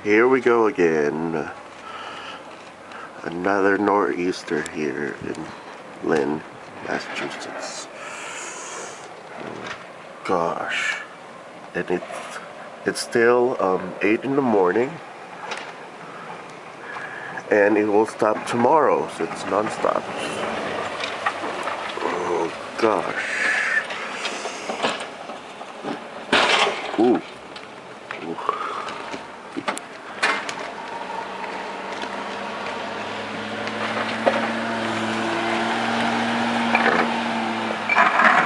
Here we go again. Another nor'easter here in Lynn, Massachusetts. Oh, gosh. And it's still 8 in the morning. And it will stop tomorrow, so it's non-stop. Oh gosh. Ooh.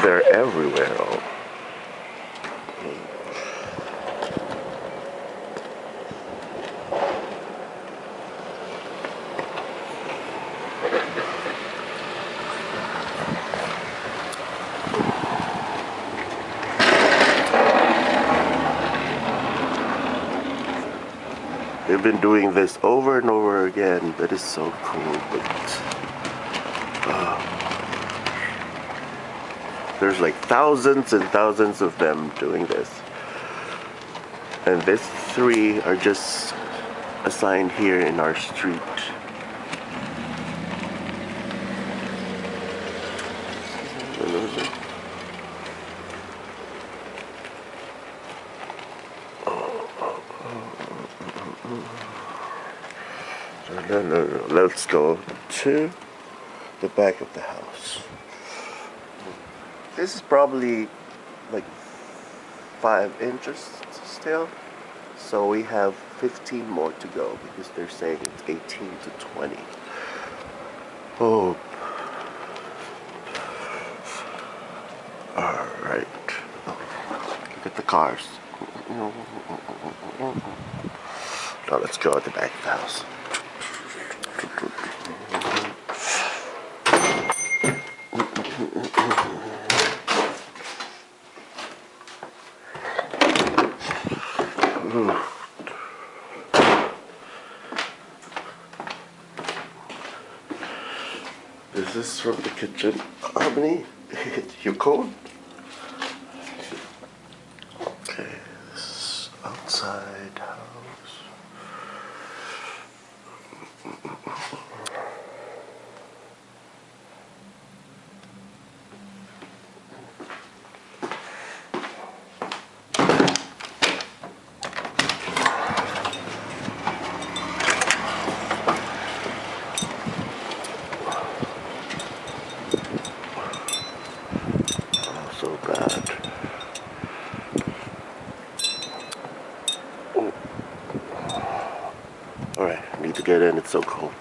They're everywhere. Oh. They've been doing this over and over again. That is so cool, but there's like thousands and thousands of them doing this. And these 3 are just assigned here in our street. No. Let's go to the back of the house. This is probably like 5 inches still. So we have 15 more to go because they're saying it's 18 to 20. Oh. Alright. Look at the cars. Now let's go at the back of the house. This is from the kitchen. Harmony, you cold? Okay, this is outside house. So bad. Oh. Alright, I need to get in, it's so cold.